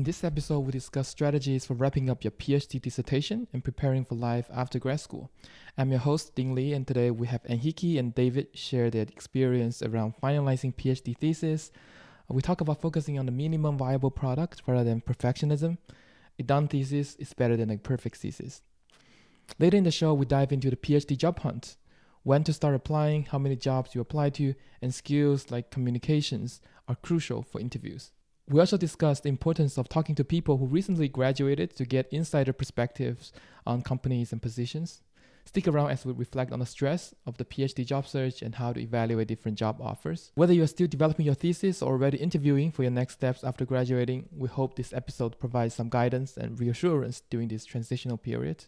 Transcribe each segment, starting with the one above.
In this episode, we discuss strategies for wrapping up your PhD dissertation and preparing for life after grad school. I'm your host, Ding Li, and today we have Henrique and David share their experience around finalizing PhD thesis. We talk about focusing on the minimum viable product rather than perfectionism. A done thesis is better than a perfect thesis. Later in the show, we dive into the PhD job hunt, when to start applying, how many jobs you apply to, and skills like communications are crucial for interviews. We also discussed the importance of talking to people who recently graduated to get insider perspectives on companies and positions. Stick around as we reflect on the stress of the PhD job search and how to evaluate different job offers. Whether you are still developing your thesis or already interviewing for your next steps after graduating, we hope this episode provides some guidance and reassurance during this transitional period.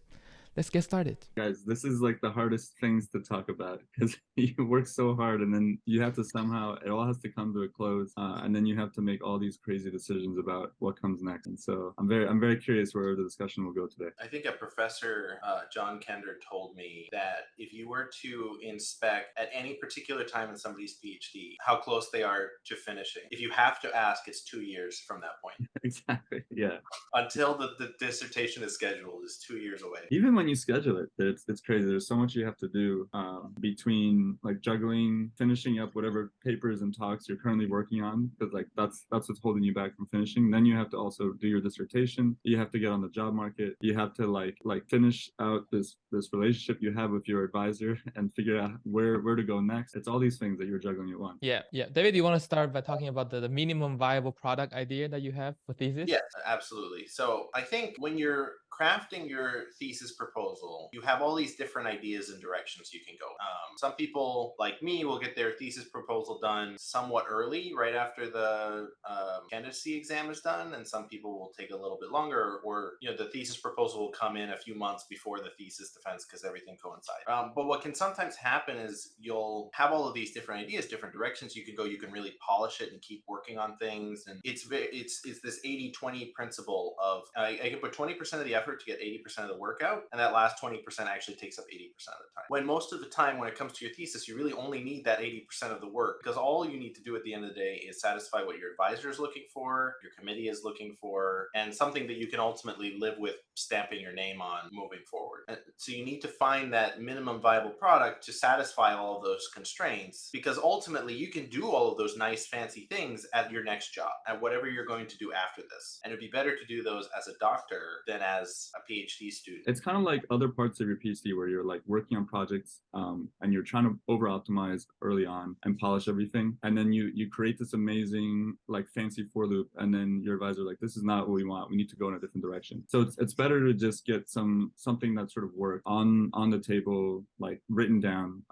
Let's get started. Guys, this is like the hardest things to talk about because you work so hard and then you have to somehow, it all has to come to a close. And then you have to make all these crazy decisions about what comes next. And so I'm very curious where the discussion will go today. I think a professor, John Kender, told me that if you were to inspect at any particular time in somebody's PhD, how close they are to finishing, if you have to ask, it's 2 years from that point. Exactly. Yeah. Until the dissertation is scheduled is 2 years away. Even when you schedule it, it's crazy. There's so much you have to do between like juggling, finishing up whatever papers and talks you're currently working on, because like that's what's holding you back from finishing. Then you have to also do your dissertation. You have to get on the job market. You have to like finish out this relationship you have with your advisor and figure out where to go next. It's all these things that you're juggling at once. Yeah. David, do you want to start by talking about the minimum viable product idea that you have for thesis? Yes, absolutely. So I think when you're crafting your thesis proposal, you have all these different ideas and directions you can go. Some people, like me, will get their thesis proposal done somewhat early, right after the candidacy exam is done, and some people will take a little bit longer, or the thesis proposal will come in a few months before the thesis defense because everything coincides. But what can sometimes happen is you'll have all of these different ideas, different directions you can go. You can really polish it and keep working on things, and it's this 80-20 principle of I can put 20% of the effort to get 80% of the work out, and that last 20% actually takes up 80% of the time. When most of the time, when it comes to your thesis, you really only need that 80% of the work, because all you need to do at the end of the day is satisfy what your advisor is looking for, your committee is looking for, and something that you can ultimately live with stamping your name on moving forward. And so you need to find that minimum viable product to satisfy all of those constraints, because ultimately you can do all of those nice fancy things at your next job, at whatever you're going to do after this. And it'd be better to do those as a doctor than as a PhD student. It's kind of like other parts of your PhD where you're like working on projects and you're trying to over optimize early on and polish everything, and then you create this amazing like fancy for loop, and then your advisor like, this is not what we want, we need to go in a different direction. So it's better to just get something that sort of works on the table, like written down,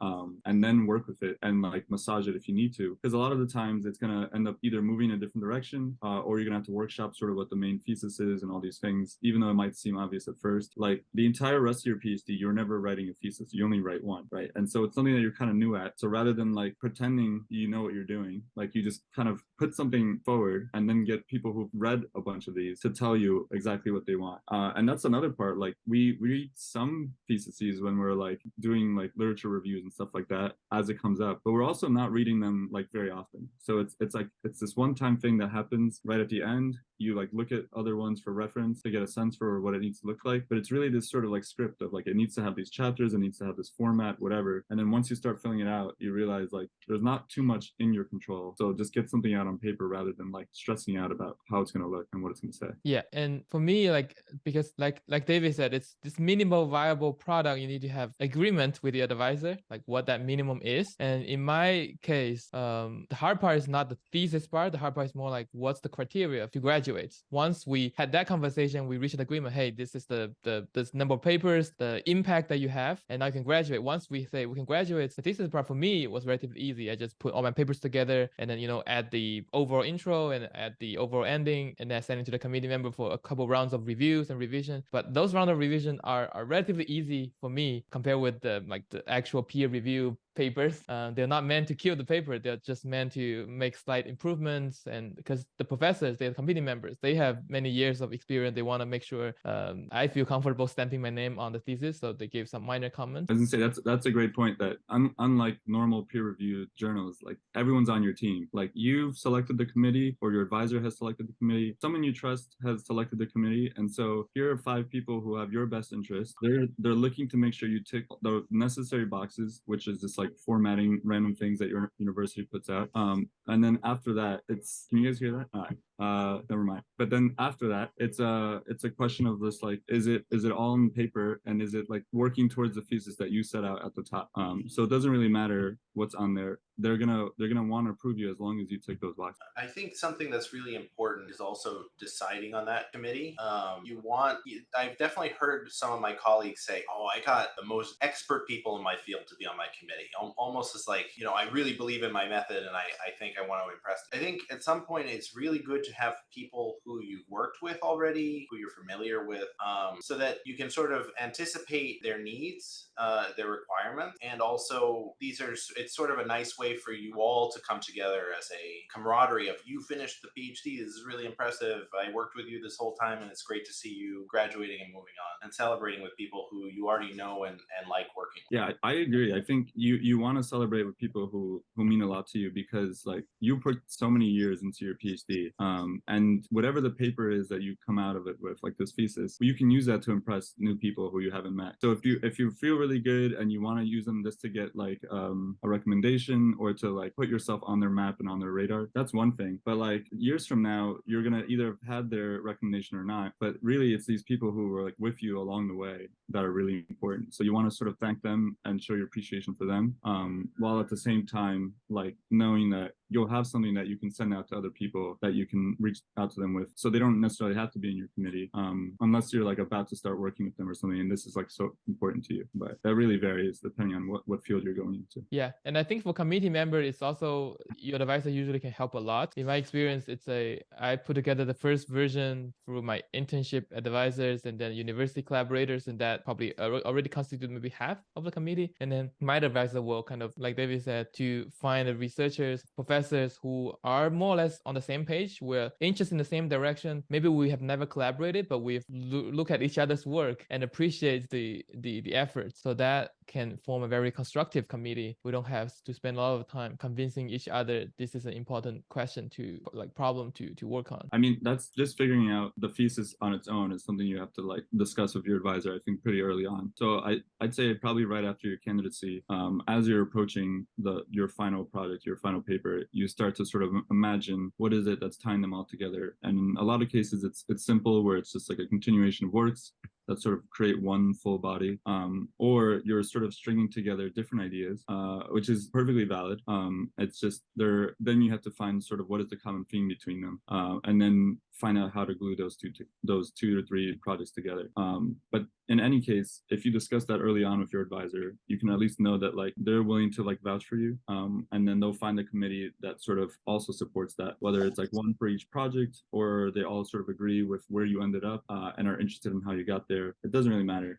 and then work with it and like massage it if you need to, because a lot of the times it's going to end up either moving in a different direction or you're gonna have to workshop sort of what the main thesis is and all these things, even though it might seem obvious at first. Like the entire rest of your PhD, you're never writing a thesis, you only write one, right? And so it's something that you're kind of new at. So rather than like pretending you know what you're doing, like you just kind of put something forward and then get people who've read a bunch of these to tell you exactly what they want. And that's another part. Like we read some theses when we're like doing like literature reviews and stuff like that as it comes up, but we're also not reading them like very often. So it's this one-time thing that happens right at the end. You like look at other ones for reference to get a sense for what it needs to look like, but it's really this sort of like script of like, it needs to have these chapters, it needs to have this format, whatever. And then once you start filling it out, you realize like there's not too much in your control. So just get something out on paper rather than like stressing out about how it's going to look and what it's going to say. Yeah, and for me, like, because like David said, it's this minimal viable product. You need to have agreement with your advisor, like what that minimum is. And in my case, the hard part is not the thesis part. The hard part is more like, what's the criteria to graduate? Once we had that conversation, we reached an agreement. Hey, this is this number of papers, the impact that you have, and now you can graduate. Once we say we can graduate, the thesis part for me was relatively easy. I just put all my papers together and then add the overall intro and add the overall ending, and then send it to the committee member for a couple rounds of reviews and revision. But those rounds of revision are relatively easy for me compared with the actual peer review papers. They're not meant to kill the paper. They're just meant to make slight improvements. And because the professors, they're committee members, they have many years of experience. They want to make sure I feel comfortable stamping my name on the thesis. So they gave some minor comments. I was gonna say that's a great point, that unlike normal peer-reviewed journals, like everyone's on your team. Like you've selected the committee, or your advisor has selected the committee. Someone you trust has selected the committee, and so here are 5 people who have your best interest. They're looking to make sure you tick the necessary boxes, which is just like formatting random things that your university puts out. And then after that, it's, can you guys hear that? All right. Never mind. But then after that, it's a question of this, like, is it all on paper, and is it like working towards the thesis that you set out at the top? So it doesn't really matter what's on there. They're gonna want to approve you as long as you tick those boxes. I think something that's really important is also deciding on that committee. I've definitely heard some of my colleagues say, "Oh, I got the most expert people in my field to be on my committee." Almost as like, I really believe in my method, and I think I want to impress. I think at some point it's really good to have people who you've worked with already, who you're familiar with, so that you can sort of anticipate their needs, their requirements, and also it's sort of a nice way for you all to come together as a camaraderie of, you finished the PhD, this is really impressive, I worked with you this whole time, and it's great to see you graduating and moving on, and celebrating with people who you already know and like working with. Yeah, I agree. I think you want to celebrate with people who mean a lot to you, because like you put so many years into your PhD, and whatever the paper is that you come out of it with, like this thesis, you can use that to impress new people who you haven't met. So if you feel really good and you want to use them just to get like a recommendation, or to like put yourself on their map and on their radar, that's one thing. But like years from now, you're gonna either have had their recommendation or not. But really, it's these people who were like with you along the way that are really important. So you want to sort of thank them and show your appreciation for them, while at the same time like knowing that you'll have something that you can send out to other people that you can reach out to them with, so they don't necessarily have to be in your committee, unless you're like about to start working with them or something, and this is like so important to you. But that really varies depending on what field you're going into. Yeah, and I think for committee member, it's also, your advisor usually can help a lot. In my experience, I put together the first version through my internship advisors and then university collaborators, and that probably already constitute maybe half of the committee. And then my advisor will kind of, like David said, to find the researchers, professors who are more or less on the same page, we're interested in the same direction. Maybe we have never collaborated, but we've look at each other's work and appreciate the effort. So that can form a very constructive committee. We don't have to spend a lot of time convincing each other this is an important question to like problem to work on. I mean, that's just figuring out the thesis on its own is something you have to like discuss with your advisor, I think, pretty early on. So I'd say probably right after your candidacy, as you're approaching your final project, your final paper, you start to sort of imagine what is it that's tying them all together. And in a lot of cases, it's simple, where it's just like a continuation of works that sort of create one full body, or you're sort of stringing together different ideas, which is perfectly valid. It's just then you have to find sort of what is the common theme between them, and then find out how to glue those two or three projects together. But in any case, if you discuss that early on with your advisor, you can at least know that like they're willing to like vouch for you, and then they'll find a committee that sort of also supports that, whether it's like one for each project, or they all sort of agree with where you ended up, and are interested in how you got there. It doesn't really matter.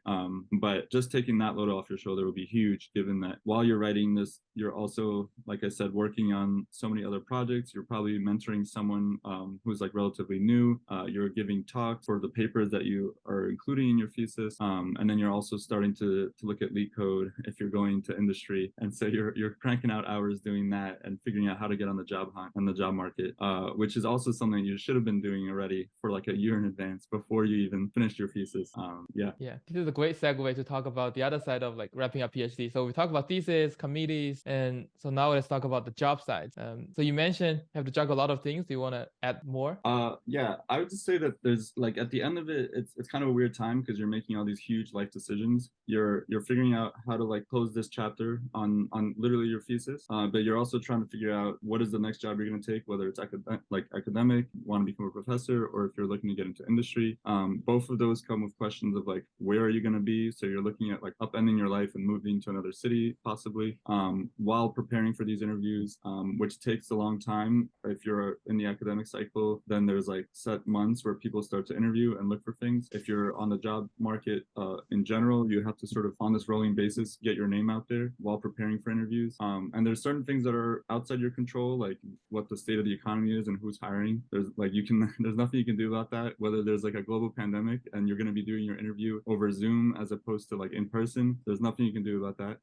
But just taking that load off your shoulder will be huge, given that while you're writing this, you're also, like I said, working on so many other projects. You're probably mentoring someone who's like relatively new. You're giving talks for the papers that you are including in your thesis, and then you're also starting to look at leak code if you're going to industry. And so you're cranking out hours doing that and figuring out how to get on the job hunt and the job market, which is also something you should have been doing already for like a year in advance before you even finished your thesis. Yeah. This is a great segue to talk about the other side of like wrapping up PhD. So we talk about thesis, committees, and so now let's talk about the job side. So you mentioned you have to juggle a lot of things. Do you want to add more? Yeah, I would just say that there's like at the end of it, it's kind of a weird time, because you're making all these huge life decisions. You're figuring out how to like close this chapter on literally your thesis, but you're also trying to figure out what is the next job you're going to take, whether it's academic, you want to become a professor, or if you're looking to get into industry. Both of those come with questions of like, where are you going to be? So you're looking at like upending your life and moving to another city possibly, while preparing for these interviews, which takes a long time. If you're in the academic cycle, then there's like like set months where people start to interview and look for things. If you're on the job market in general, you have to sort of on this rolling basis get your name out there while preparing for interviews. And there's certain things that are outside your control, like what the state of the economy is and who's hiring. There's there's nothing you can do about that. Whether there's like a global pandemic and you're going to be doing your interview over Zoom as opposed to like in person, there's nothing you can do about that.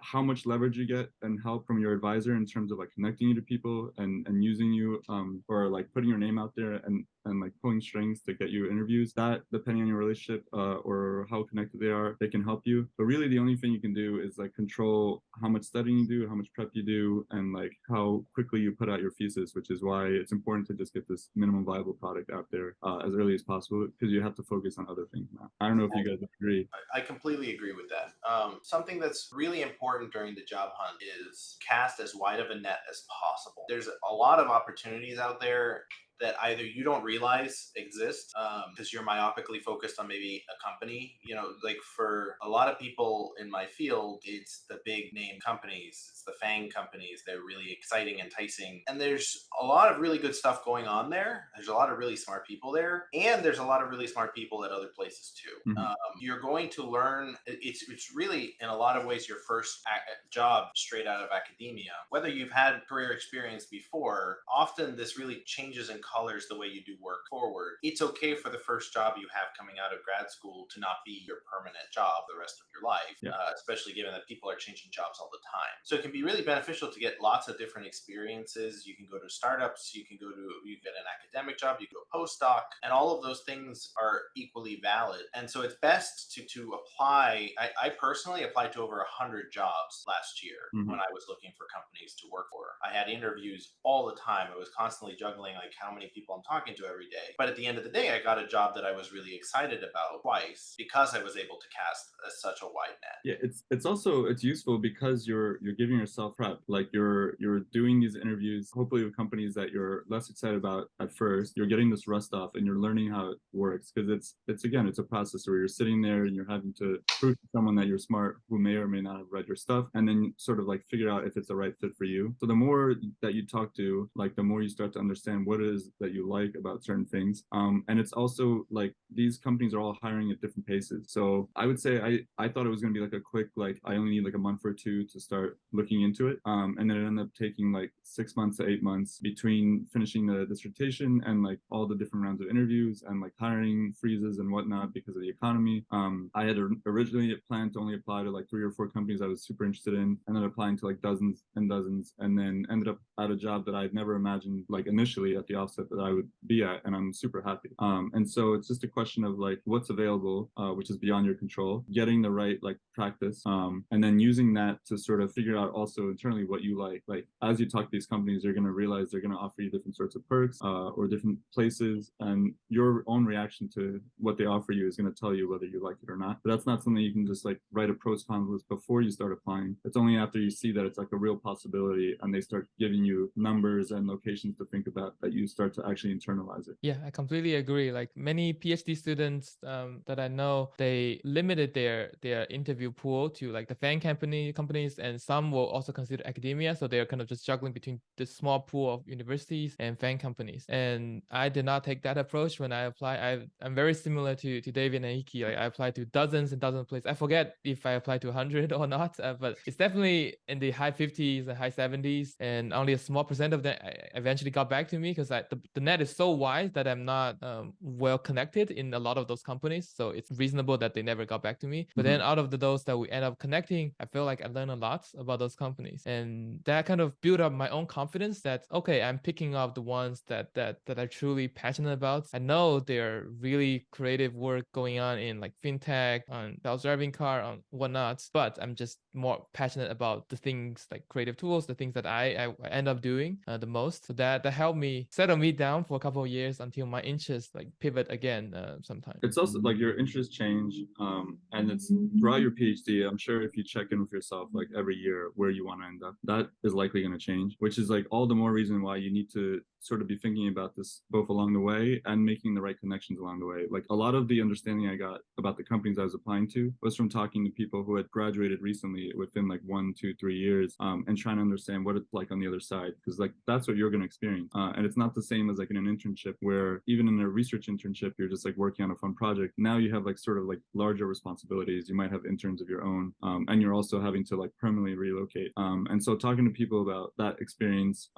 How much leverage you get and help from your advisor in terms of like connecting you to people and using you or like putting your name out there and like pulling strings to get you interviews, that depending on your relationship or how connected they are, they can help you. But really the only thing you can do is like control how much studying you do, how much prep you do, and like how quickly you put out your thesis, which is why it's important to just get this minimum viable product out there as early as possible, because you have to focus on other things now. I don't know if you guys agree. I completely agree with that. Something that's really important during the job hunt is cast as wide of a net as possible. There's a lot of opportunities out there that either you don't realize exist because you're myopically focused on maybe a company. You know, like for a lot of people in my field, it's the big name companies, it's the FANG companies. They're really exciting, enticing, and there's a lot of really good stuff going on there. There's a lot of really smart people there, and there's a lot of really smart people at other places too. Mm-hmm. You're going to learn. It's really in a lot of ways your first job straight out of academia. Whether you've had career experience before, often this really changes and colors the way you do work forward. It's okay for the first job you have coming out of grad school to not be your permanent job the rest of your life, especially given that people are changing jobs all the time. So it can be really beneficial to get lots of different experiences. You can go to startups, you get an academic job, you go postdoc, and all of those things are equally valid. And so it's best to apply. I personally applied to over 100 jobs last year when I was looking for companies to work for. I had interviews all the time. I was constantly juggling like how many people I'm talking to every day. But at the end of the day, I got a job that I was really excited about twice because I was able to cast such a wide net. Yeah, it's useful because you're giving yourself prep. Like you're doing these interviews, hopefully with companies that you're less excited about at first. You're getting this rust off and you're learning how it works, because it's a process where you're sitting there and you're having to prove to someone that you're smart who may or may not have read your stuff, and then sort of like figure out if it's the right fit for you. So the more that you talk to, like the more you start to understand what it is that you like about certain things. And it's also like these companies are all hiring at different paces. So I would say I thought it was going to be like a quick, like I only need like a month or two to start looking into it. And then it ended up taking like 6 months to 8 months between finishing the dissertation and like all the different rounds of interviews and like hiring freezes and whatnot because of the economy. I had originally planned to only apply to like 3 or 4 companies I was super interested in, and then applying to like dozens and dozens, and then ended up at a job that I'd never imagined like initially at the offset that I would be at, and I'm super happy. And so it's just a question of like what's available, which is beyond your control, getting the right like practice, and then using that to sort of figure out also internally what you like. Like as you talk to these companies, you're going to realize they're going to offer you different sorts of perks or different places, and your own reaction to what they offer you is going to tell you whether you like it or not. But that's not something you can just like write a pros cons list before you start applying. It's only after you see that it's like a real possibility and they start giving you numbers and locations to think about that you start to actually internalize it. Yeah, I completely agree. Like many PhD students that I know, they limited their interview pool to like the FANG companies, and some will also consider academia. So they're kind of just juggling between this small pool of universities and FANG companies. And I did not take that approach when I apply. I'm very similar to David and Henrique. Like I applied to dozens and dozens of places. I forget if I applied to 100 or not, but it's definitely in the high 50s and high 70s, and only a small percent of them eventually got back to me because the net is so wide that I'm not well connected in a lot of those companies. So it's reasonable that they never got back to me. But then out of those that we end up connecting, I feel like I learned a lot about those companies, and that kind of built up my own confidence that okay, I'm picking up the ones that I'm truly passionate about. I know there are really creative work going on in like fintech, on self-driving car, on whatnot, but I'm just more passionate about the things like creative tools, the things that I end up doing the most. So that helped me settle me down for a couple of years until my interests like pivot again sometimes. It's also like your interests change, and it's throughout your PhD. I'm sure if you check in with yourself like every year where you want to end up, that is likely going to change, which is like all the more reason why you need to sort of be thinking about this both along the way and making the right connections along the way. Like a lot of the understanding I got about the companies I was applying to was from talking to people who had graduated recently quickly within like 1, 2, 3 years, and trying to understand what it's like on the other side, because like that's what you're going to experience. And it's not the same as like in an internship, where even in a research internship you're just like working on a fun project. Now you have like sort of like larger responsibilities. You might have interns of your own, and you're also having to like permanently relocate. And so talking to people about that experience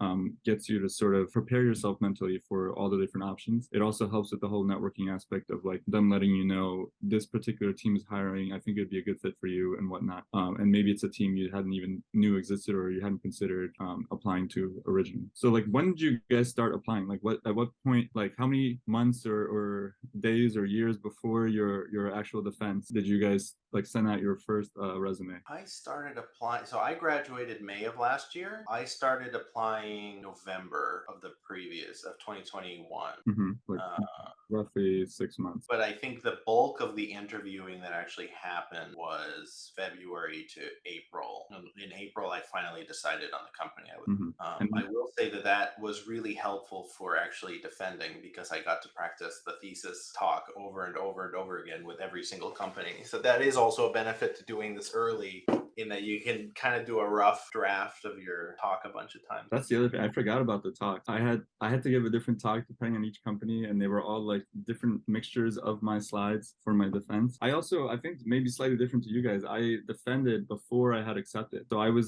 gets you to sort of prepare yourself mentally for all the different options. It also helps with the whole networking aspect of like them letting you know this particular team is hiring, I think it'd be a good fit for you and whatnot. And maybe it's a team you hadn't even knew existed or you hadn't considered applying to originally. So like, when did you guys start applying? Like at what point, like how many months or days or years before your actual defense did you guys like send out your first resume? I started applying. So I graduated May of last year. I started applying November of 2021. Like Uh, roughly 6 months. but I think the bulk of the interviewing that actually happened was February to April. In April, I finally decided on the company I would. I will say that was really helpful for actually defending, because I got to practice the thesis talk over and over and over again with every single company. So that is also a benefit to doing this early, in that you can kind of do a rough draft of your talk a bunch of times. That's the other thing. I forgot about the talks. I had to give a different talk depending on each company, and they were all like different mixtures of my slides for my defense. I think maybe slightly different to you guys. I defended before I had accepted. So I was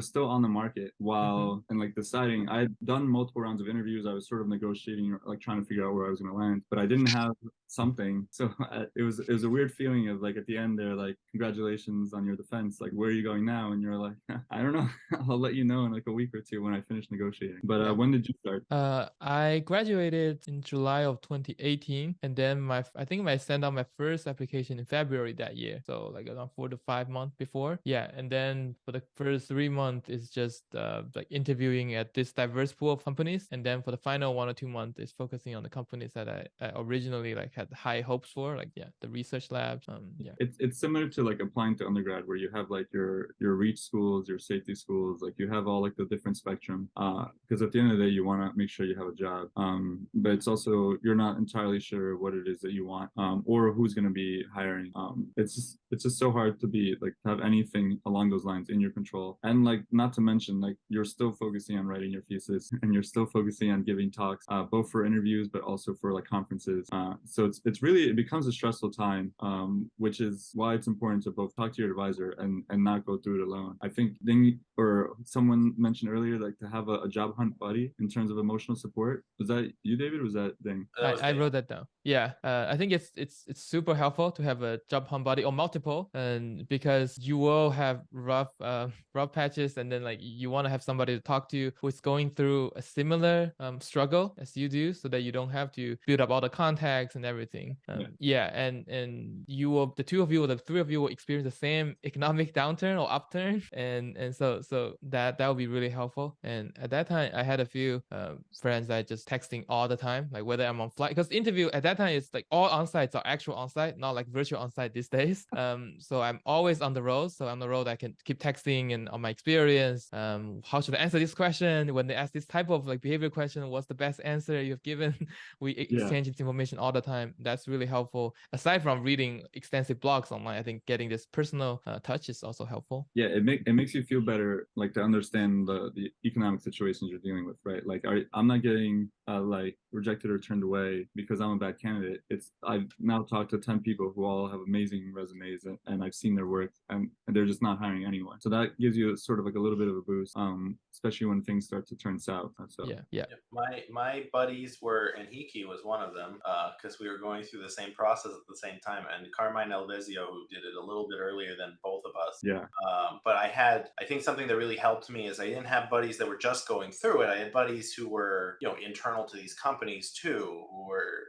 still on the market while and like deciding. I had done multiple rounds of interviews. I was sort of negotiating, like trying to figure out where I was going to land, but I didn't have something. So it was a weird feeling of like at the end they're like, congratulations on your defense. Like, where are you going now? And you're like, I don't know. I'll let you know in like a week or two when I finish negotiating. But when did you start? I graduated in July of 2018, and then I think I sent out my first application in February that year. So like around 4 to 5 months before. Yeah, and then for the first 3 months, it's just like interviewing at this diverse pool of companies, and then for the final 1 or 2 months, it's focusing on the companies that I originally like had high hopes for, like the research labs. It's similar to like applying to undergrad, where you have like your reach schools, your safety schools, like you have all like the different spectrum. Because at the end of the day, you want to make sure you have a job. But it's also, you're not entirely sure what it is that you want, or who's going to be hiring. It's just so hard to be like to have anything along those lines in your control. And like, not to mention, like you're still focusing on writing your thesis, and you're still focusing on giving talks, both for interviews but also for like conferences. So it becomes a stressful time, which is why it's important to both talk to your advisor and not go through it alone. I think someone mentioned earlier, like to have a job hunt buddy in terms of emotional support. Was that you, David? Was that Ding? I wrote that down. Yeah, I think it's super helpful to have a job hunt buddy or multiple, and because you will have rough patches, and then like you want to have somebody to talk to who is going through a similar struggle as you do, so that you don't have to build up all the contacts and everything. And the two of you or the three of you will experience the same economic downturn or upturn, and so that will be really helpful. And at that time, I had a few friends that just texting all the time, like whether I'm on flight, because interview at that time it's like all on-sites are actual on-site, not like virtual on-site these days. So I'm always on the road. So on the road, I can keep texting and on my experience. How should I answer this question when they ask this type of like behavior question? What's the best answer you've given? We exchange this information all the time. That's really helpful. Aside from reading extensive blogs online, I think getting this personal touch is also helpful. Yeah, it makes you feel better, like to understand the economic situations you're dealing with, right? Like, I'm not getting like rejected or turned away because I'm a bad candidate. I've now talked to 10 people who all have amazing resumes, and I've seen their work, and they're just not hiring anyone. So that gives you sort of like a little bit of a boost, especially when things start to turn south. So yeah. My buddies were, Henrique was one of them, because we were going through the same process at the same time, and Carmine Elvezio, who did it a little bit earlier than both of us. Yeah. But I think something that really helped me is I didn't have buddies that were just going through it. I had buddies who were, internal to these companies too, who were,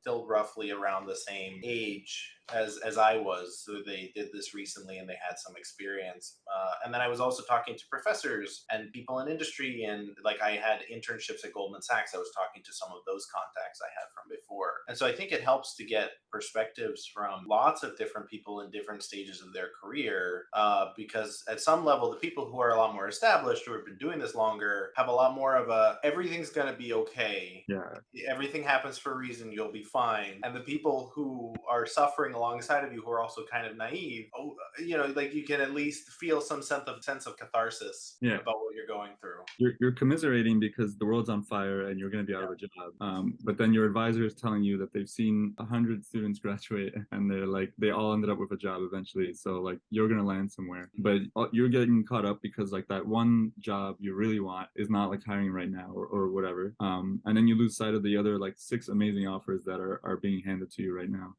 still roughly around the same age as I was. So they did this recently and they had some experience. And then I was also talking to professors and people in industry, and like I had internships at Goldman Sachs. I was talking to some of those contacts I had from before. And so I think it helps to get perspectives from lots of different people in different stages of their career. Because at some level, the people who are a lot more established, who have been doing this longer, have a lot more of a everything's going to be okay. Yeah. Everything happens for a reason, you'll be fine. And the people who are suffering alongside of you, who are also kind of naive, like you can at least feel some sense of catharsis Yeah. about what you're going through. You're commiserating because the world's on fire and you're going to be out of a job. But then your advisor is telling you that they've seen 100 students graduate and they're like, they all ended up with a job eventually. So like you're going to land somewhere, but you're getting caught up because like that one job you really want is not like hiring right now or whatever. And then you lose sight of the other like 6 amazing offers that are being handed to you right now.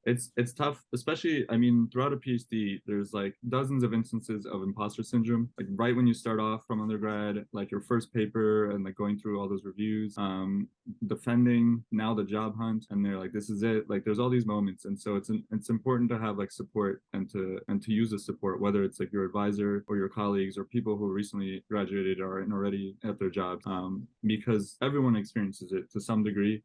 It's tough, especially, I mean, throughout a PhD, there's like dozens of instances of imposter syndrome. Like right when you start off from undergrad, like your first paper and like going through all those reviews, defending now the job hunt, and they're like, this is it. Like there's all these moments, and so it's important to have like support and to use the support, whether it's like your advisor or your colleagues or people who recently graduated or are already at their jobs, because everyone experiences it to some degree.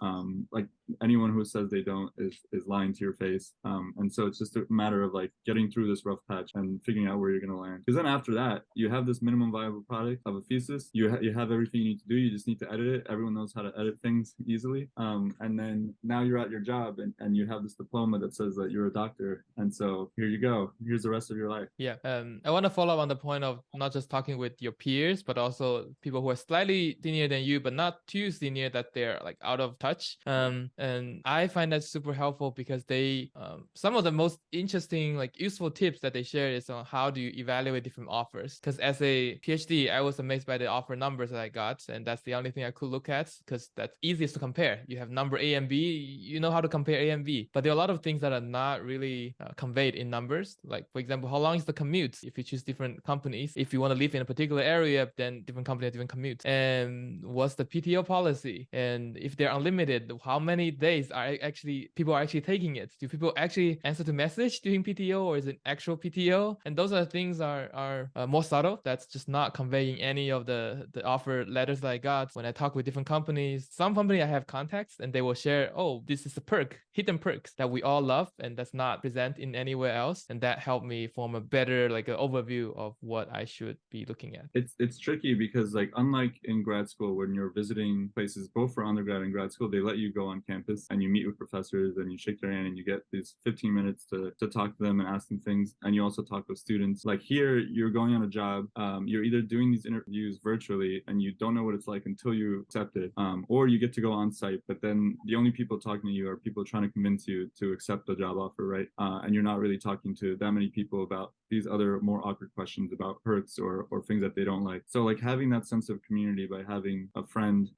Like anyone who says they don't is lying to your face. And so it's just a matter of like getting through this rough patch and figuring out where you're going to land. Because then after that, you have this minimum viable product of a thesis. You have everything you need to do. You just need to edit it. Everyone knows how to edit things easily. And then now you're at your job and you have this diploma that says that you're a doctor. And so here you go. Here's the rest of your life. Yeah. I want to follow up on the point of not just talking with your peers, but also people who are slightly senior than you, but not too senior that they're like out of touch. And I find that super helpful because they, some of the most interesting, like useful tips that they share is on how do you evaluate different offers. Because as a PhD, I was amazed by the offer numbers that I got, and that's the only thing I could look at because that's easiest to compare. You have number A and B, you know how to compare A and B, but there are a lot of things that are not really conveyed in numbers. Like for example, how long is the commute? If you choose different companies, if you want to live in a particular area, then different companies have different commutes. And what's the PTO policy? And if they're unlimited, how many days are actually people are actually taking it? Do people actually answer to message during PTO, or is it actual PTO? And those are things are more subtle. That's just not conveying any of the offer letters that I got when I talk with different companies. Some company I have contacts and they will share, oh, this is a perk, hidden perks that we all love and that's not present in anywhere else. And that helped me form a better like an overview of what I should be looking at. It's tricky because like unlike in grad school when you're visiting places both for undergrad and grad school, they let you go on campus and you meet with professors and you shake their hand and you get these 15 minutes to talk to them and ask them things, and you also talk with students. Like here you're going on a job, you're either doing these interviews virtually and you don't know what it's like until you accept it, or you get to go on site, but then the only people talking to you are people trying to convince you to accept the job offer, right? And you're not really talking to that many people about these other more awkward questions about perks or things that they don't like. So like having that sense of community by having a friend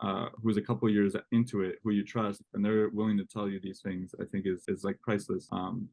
who's a couple years into it, who you trust, and they're willing to tell you these things, I think is like priceless.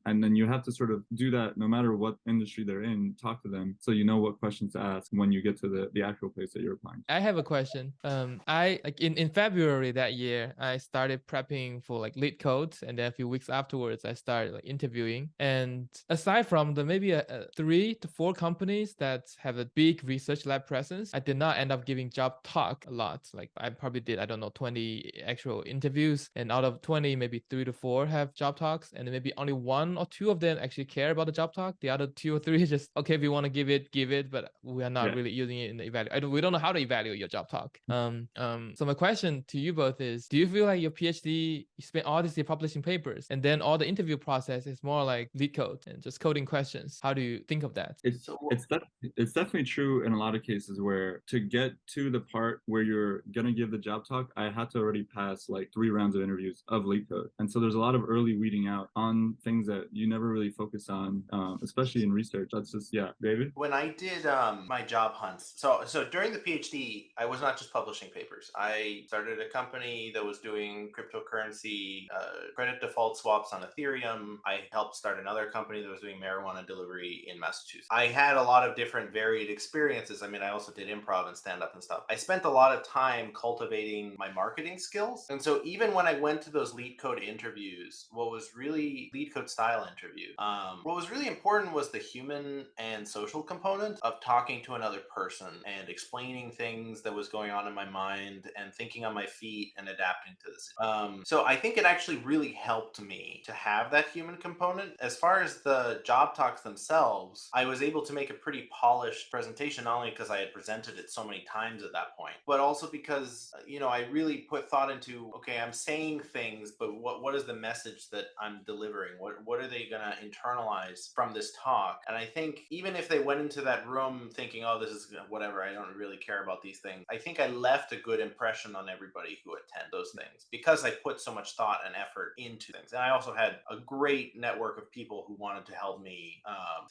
And then you have to sort of do that no matter what industry they're in, talk to them so you know what questions to ask when you get to the actual place that you're applying. I have a question. I like in February that year, I started prepping for like lead codes, and then a few weeks afterwards, I started like interviewing. And aside from the maybe a 3 to 4 companies that have a big research lab presence, I did not end up giving job talk a lot. Like I probably did, I don't know, 20 actual interviews, and out of 20, maybe 3 to 4 have job talks, and then maybe only 1 or 2 of them actually care about the job talk. The other 2 or 3 just okay, if you want to give it, but we are not really using it in the evaluation. We don't know how to evaluate your job talk. So my question to you both is: do you feel like your PhD, you spent all this year publishing papers, and then all the interview process is more like lead code and just coding questions? How do you think of that? It's definitely true in a lot of cases where to get to the part where you're gonna give the job talk, I had to already pass like 3 rounds of interviews of lead code, and so there's a lot of early weeding out on things that you never really focus on, especially in research. That's just David. When I did my job hunts, so during the PhD, I was not just publishing papers. I started a company that was doing cryptocurrency credit default swaps on Ethereum. I helped start another company that was doing marijuana delivery in Massachusetts. I had a lot of different varied experiences. I mean, I also did improv and stand up and stuff. I spent a lot of time cultivating my marketing skills. And so even when I went to those lead code interviews, lead code style interviews, what was really important was the human and social component of talking to another person and explaining things that was going on in my mind and thinking on my feet and adapting to this. So I think it actually really helped me to have that human component. As far as the job talks themselves, I was able to make a pretty polished presentation, not only because I had presented it so many times at that point, but also because, I really put thought into, okay, I'm saying things, but what is the message that I'm delivering? What are they going to internalize from this talk? And I think even if they went into that room thinking, oh, this is whatever, I don't really care about these things, I think I left a good impression on everybody who attend those things because I put so much thought and effort into things. And I also had a great network of people who wanted to help me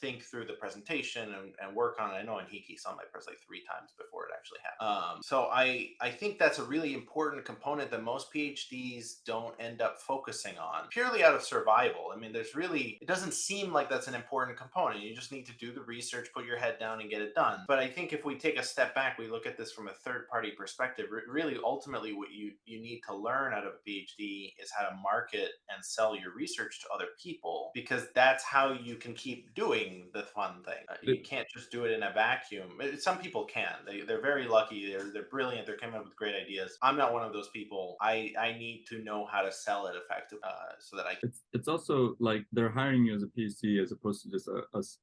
think through the presentation and work on it. I know Henrique saw my press like 3 times before it actually happened. So I think that's a really important component that most PhDs don't end up focusing on purely out of survival. I mean, it doesn't seem like that's an important component. You just need to do the research, put your head down and get it done. But I think if we take a step back, we look at this from a third party perspective, really ultimately what you need to learn out of a PhD is how to market and sell your research to other people, because that's how you can keep doing the fun thing. You can't just do it in a vacuum. Some people can. They're very lucky. They're brilliant. They're coming up with great ideas. I'm not one of those people. I need to know how to sell it effectively so that I can. It's also like they're hiring you as a PhD as opposed to just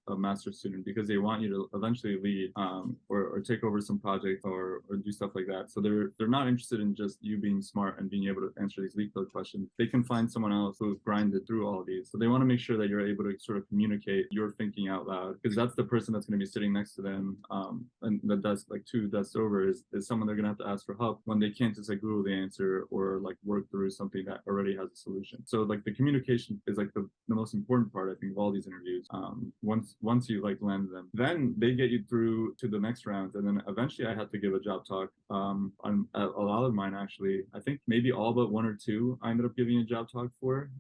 a master's student, because they want you to eventually lead or take over some project or do stuff like that. So they're not interested in just you being smart and being able to answer these lead code questions. They can find someone else who's grinded through all of these. So they want to make sure that you're able to sort of communicate your thinking out loud, because that's the person that's going to be sitting next to them. And the desk, like 2 desks over, is someone they're going to have to ask for help when they can't just like Google the answer or like work through something that already has a solution. So like the communication is like the most important part, I think, of all these interviews. Once you like land them, then they get you through to the next round, and then eventually I had to give a job talk. On a lot of mine, actually, I think maybe all but 1 or 2 I ended up giving a job talk for.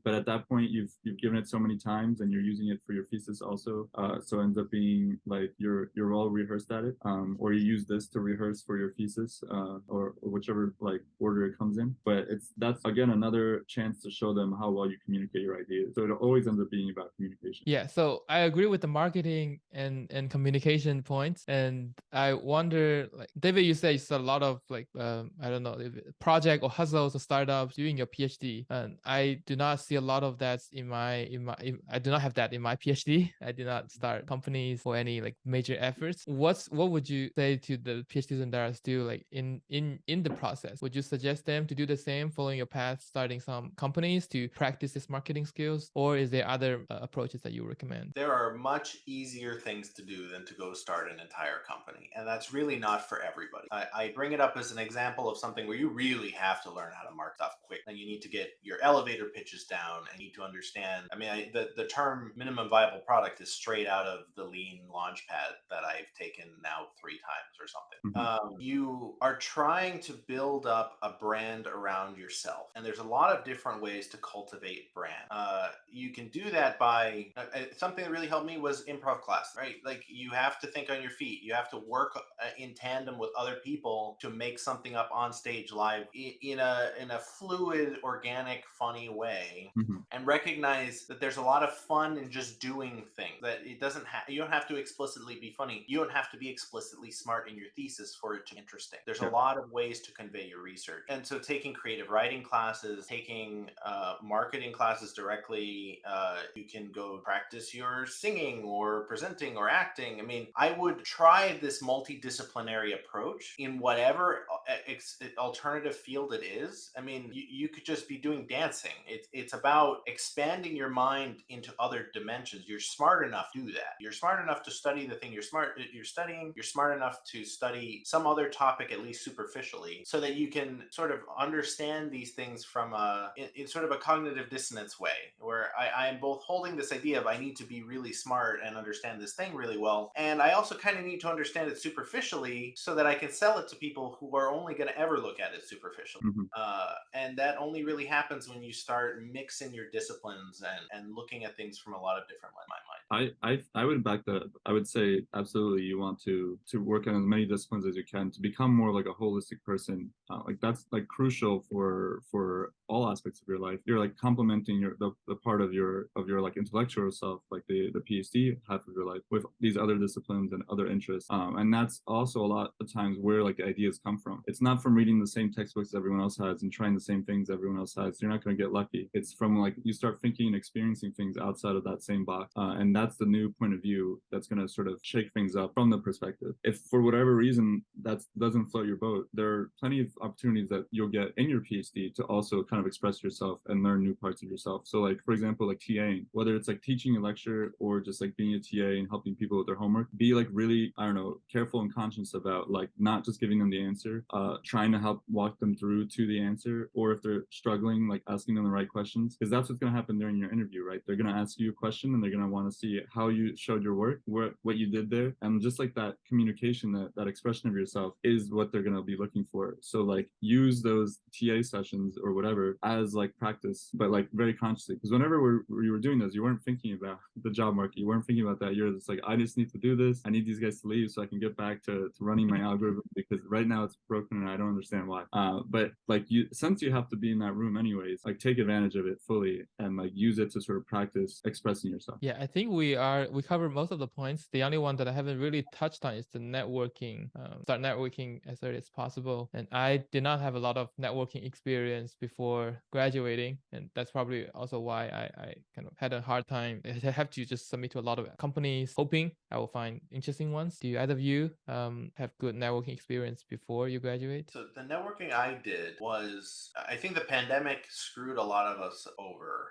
But at that point, you've given it so many times and you're using it for your thesis also. So it ends up being like you're all rehearsed at it, or you use this to rehearse for your thesis, or whichever like order it comes in. But that's again another chance to show them how well you communicate your ideas. So it always ends up being about communication. Yeah, so I agree with the marketing and communication points, and I wonder, like David, you say it's a lot of like I don't know, project or hustles or startups doing your PhD, and I do not see a lot of that I do not have that in my PhD. I did not start companies or any like major efforts. What would you say to the PhD students that are still like in the process? Would you suggest them to do the same, following your path, starting some companies to practice this marketing skills, or is there other approaches that you recommend? There are much easier things to do than to go start an entire company, and that's really not for everybody. I bring it up as an example of something where you really have to learn how to market stuff quick, and you need to get your elevator pitches down and need to understand. I mean, the term minimum viable product is straight out of the Lean Launchpad that I've taken now 3 times or something. You are trying to build up a brand around yourself, and there's a lot of different ways to cultivate brand. You can do that by something that really helped me was improv class, right? Like you have to think on your feet. You have to work in tandem with other people to make something up on stage live in a fluid, organic, funny way, and recognize that there's a lot of fun in just doing things. That it doesn't you don't have to explicitly be funny. You don't have to be explicitly smart in your thesis for it to be interesting. There's a lot of ways to convey your research, and so taking creative writing classes, taking marketing classes directly, you can go practice your singing or presenting or acting. I mean, I would try this multidisciplinary approach in whatever alternative field it is. I mean, you could just be doing dancing. It's about expanding your mind into other dimensions. You're smart enough to do that. You're smart enough to study the thing you're studying. You're smart enough to study some other topic, at least superficially, so that you can sort of understand these things from in sort of a cognitive dissonance way, where I am both holding this idea of I need to be really smart and understand this thing really well, and I also kind of need to understand it superficially so that I can sell it to people who are only going to ever look at it superficially. And that only really happens when you start mixing your disciplines and looking at things from a lot of different lens, in my mind. I would back that. I would say absolutely you want to work on as many disciplines as you can to become more like a holistic person. Like that's like crucial for for all aspects of your life. You're like complementing the part of your like intellectual self, like the PhD half of your life, with these other disciplines and other interests. And that's also a lot of times where like the ideas come from. It's not from reading the same textbooks everyone else has and trying the same things everyone else has. You're not going to get lucky. It's from like you start thinking and experiencing things outside of that same box, and that's the new point of view that's going to sort of shake things up from the perspective. If for whatever reason that doesn't float your boat, there are plenty of opportunities that you'll get in your PhD to also kind of express yourself and learn new parts of yourself. So like, for example, like TAing, whether it's like teaching a lecture or just like being a TA and helping people with their homework, be like really, I don't know, careful and conscious about like not just giving them the answer, trying to help walk them through to the answer, or if they're struggling, like asking them the right questions, because that's what's going to happen during your interview, right? They're going to ask you a question and they're going to want to see how you showed your work, what you did there. And just like that communication, that expression of yourself is what they're going to be looking for. So like use those TA sessions or whatever as like practice, but like very consciously, because whenever you were doing those, you weren't thinking about the job market, you weren't thinking about that. You're just like, I just need to do this, I need these guys to leave so I can get back to running my algorithm, because right now it's broken and I don't understand why. But like, you, since you have to be in that room anyways, like take advantage of it fully and like use it to sort of practice expressing yourself. Yeah, I think we covered most of the points. The only one that I haven't really touched on is the networking. Start networking as early as possible. And I did not have a lot of networking experience before graduating, and that's probably also why I kind of had a hard time. I have to just submit to a lot of companies, hoping I will find interesting ones. Do either of you have good networking experience before you graduate? So the networking I did was, I think the pandemic screwed a lot of us over.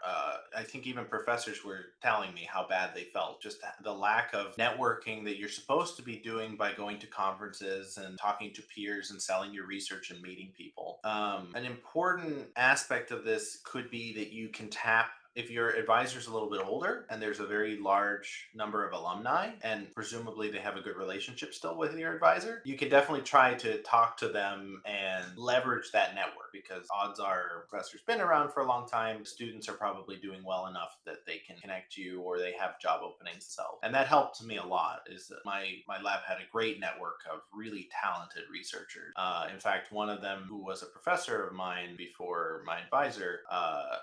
I think even professors were telling me how bad they felt. Just the lack of networking that you're supposed to be doing by going to conferences and talking to peers and selling your research and meeting people. An important aspect of this could be that you can tap, if your advisor's a little bit older and there's a very large number of alumni and presumably they have a good relationship still with your advisor, you can definitely try to talk to them and leverage that network, because odds are professor's been around for a long time, students are probably doing well enough that they can connect you, or they have job openings to sell. And that helped me a lot, is that my lab had a great network of really talented researchers. In fact, one of them, who was a professor of mine before my advisor,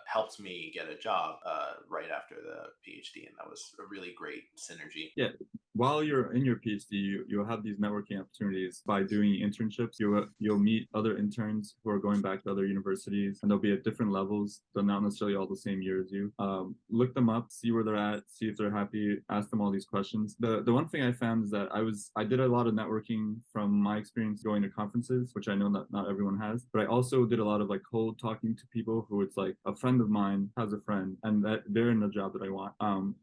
helped me get a job right after the PhD, and that was a really great synergy. Yeah, while you're in your PhD, you'll have these networking opportunities by doing internships. You'll meet other interns who are going back to other universities, and they'll be at different levels. They're not necessarily all the same year as you. Look them up, see where they're at, see if they're happy, ask them all these questions. The one thing I found is that I did a lot of networking from my experience going to conferences, which I know that not everyone has, but I also did a lot of like cold talking to people who, it's like a friend of mine has a friend and that they're in the job that I want.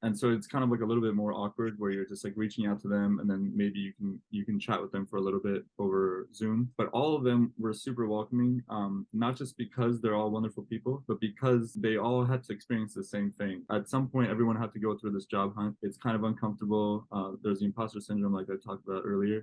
And so it's kind of like a little bit more awkward where you're just like reaching out to them, and then maybe you can chat with them for a little bit over Zoom. But all of them were super welcoming, not just because they're all wonderful people, but because they all had to experience the same thing. At some point, everyone had to go through this job hunt. It's kind of uncomfortable. There's the imposter syndrome, like I talked about earlier.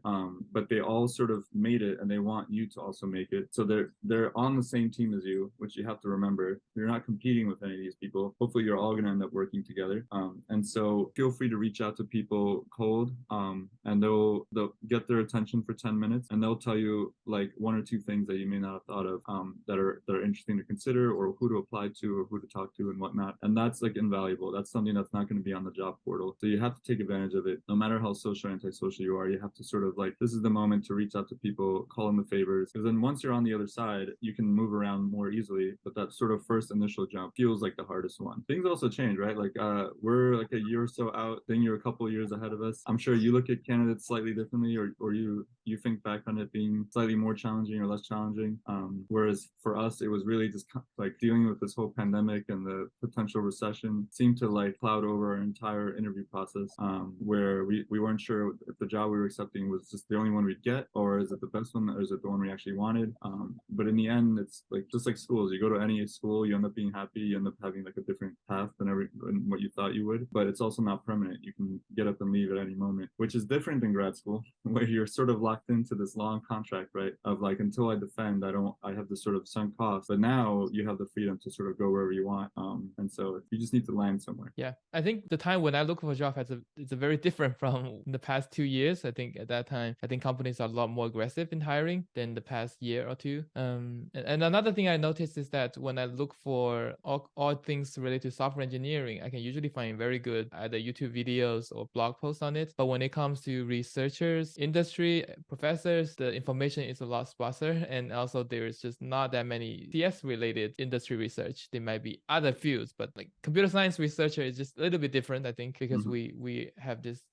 But they all sort of made it, and they want you to also make it. So they're on the same team as you, which you have to remember. You're not competing with any of these people. Hopefully you're all going to end up working together. And so feel free to reach out to people cold, and they'll get their attention for 10 minutes, and they'll tell you like one or two things that you may not have thought of, that are interesting to consider, or who to apply to, or who to talk to and whatnot. And that's like invaluable. That's something that's not going to be on the job portal. So you have to take advantage of it. No matter how social or antisocial you are, you have to sort of like, this is the moment to reach out to people, call them the favors, because then once you're on the other side, you can move around more easily. But that sort of first initial jump feels like the hardest one. Things also change, right? Like we're like a year or so out, then you're a couple of years ahead of us. I'm sure you look at candidates slightly differently, or you think back on it being slightly more challenging or less challenging. Whereas for us, it was really just like dealing with this whole pandemic and the potential recession seemed to like cloud over our entire interview process, where we weren't sure if the job we were accepting was just the only one we'd get, or is it the best one, or is it the one we actually wanted. But in the end, it's like just like schools. You go to any school, you end up being happy, you end up having like a different path than what you thought you would. But it's also not permanent. You can get up and leave at any moment, which is different than grad school, where you're sort of locked into this long contract, right? Of like, until I defend, I have this sort of sunk cost. But now you have the freedom to sort of go wherever you want. And so you just need to land somewhere. Yeah, I think the time when I look for a job it's a very different from the past 2 years. I think at that time, I think companies are a lot more aggressive in hiring than the past year or two. And another thing I noticed is that when I look for all things related to software engineering, I can usually find very good either YouTube videos or blog posts on it. But when it comes to researchers, industry, professors, the information is a lot sparser. And also there is just not that many CS related industry research. There might be other fields, but like computer science researcher is just a little bit different, I think, because we have this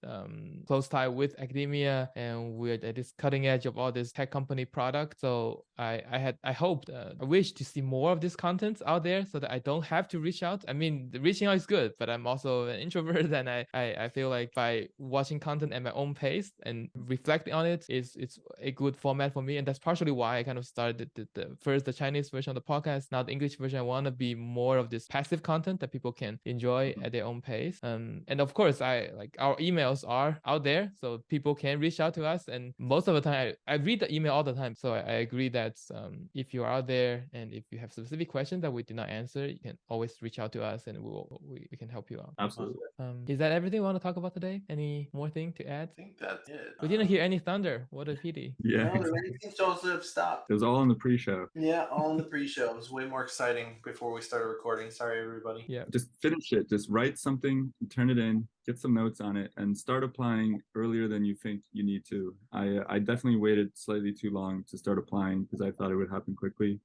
close tie with academia, and we're at this cutting edge of all this tech company product. So I hoped, I wish to see more of this content out there so that I don't have to reach out. I mean, the reaching out is good, but I'm also an introvert, and I feel like by watching content at my own pace and reflecting on it it's a good format for me. And that's partially why I kind of started the Chinese version of the podcast. Now the English version, I want to be more of this passive content that people can enjoy at their own pace. And of course, our emails are out there, so people can reach out to us. And most of the time, I read the email all the time. So I agree that if you're out there and if you have specific questions that we did not answer, you can always reach out to us, and we can help you out. Absolutely. Is that everything we want to talk about today? Any more thing to add? I think that's it. We didn't hear any thunder. What a pity. Yeah. No, the rankings Joseph stopped. It was all in the pre-show. Yeah, all in the pre-show. It was way more exciting before we started recording. Sorry, everybody. Yeah. Just finish it. Just write something, turn it in, get some notes on it, and start applying earlier than you think you need to. I definitely waited slightly too long to start applying because I thought it would happen quickly.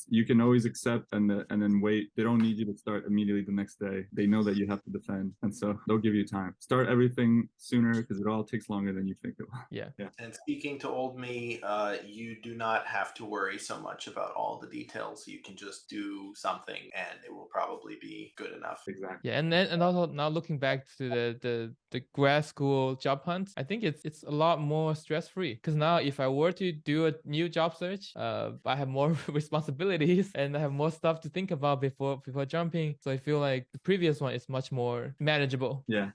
You can always accept and then wait. They don't need you to start immediately the next day. They know that you have to defend, and so they'll give you time. Start everything sooner because it all takes longer than you think it will. Yeah. And speaking to old me, you do not have to worry so much about all the details. You can just do something and it will probably be good enough. Exactly. Yeah, and also now looking back to the grad school job hunt, I think it's a lot more stress-free, because now if I were to do a new job search, I have more responsibilities and I have more stuff to think about before jumping. So I feel like the previous one is much more manageable. Yeah.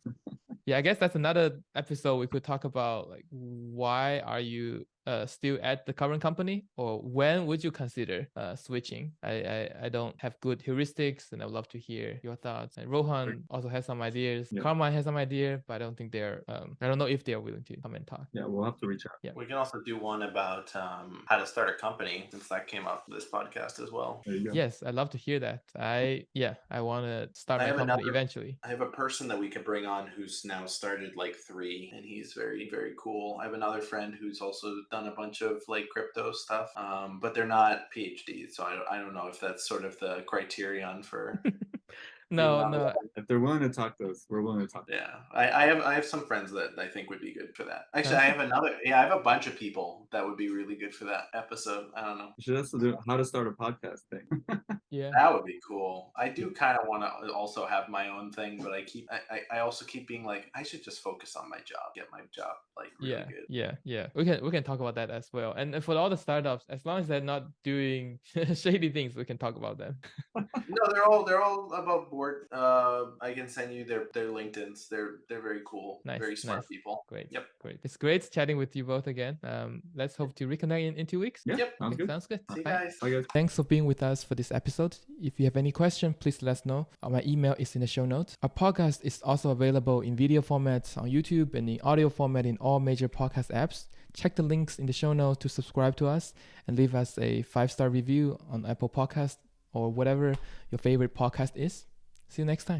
Yeah, I guess that's another episode we could talk about, like, why are you still at the current company, or when would you consider switching? I don't have good heuristics, and I would love to hear your thoughts. And Rohan also has some ideas. Yeah. Carmine has some idea, but I don't think they're I don't know if they're willing to come and talk. Yeah, we'll have to reach out. Yeah. We can also do one about how to start a company, since that came up this podcast as well. There you go. Yes, I'd love to hear that. I want to start my company eventually. I have a person that we could bring on who's now started like 3, and he's very, very cool. I have another friend who's also done a bunch of like crypto stuff, but they're not PhDs, so I don't know if that's sort of the criterion for. No. If they're willing to talk to us, we're willing to talk. Yeah, I have some friends that I think would be good for that. Actually, I have a bunch of people that would be really good for that episode. I don't know. You should also do how to start a podcast thing. Yeah. That would be cool. I do kind of want to also have my own thing, but I also keep being like, I should just focus on my job, get my job like really good. Yeah. We can talk about that as well. And for all the startups, as long as they're not doing shady things, we can talk about them. No, they're all above board. I can send you their LinkedIn's. They're very cool. Nice, very smart nice. people. Great. Yep. Great. It's great chatting with you both again. Let's hope to reconnect in 2 weeks. Yeah. Yep. Sounds good. Sounds good. See you Bye. guys. Bye, guys. Thanks for being with us for this episode. If you have any question, please let us know. My email is in the show notes. Our podcast is also available in video format on YouTube and in audio format in all major podcast apps. Check the links in the show notes to subscribe to us and leave us a 5-star review on Apple Podcast or whatever your favorite podcast is. See you next time.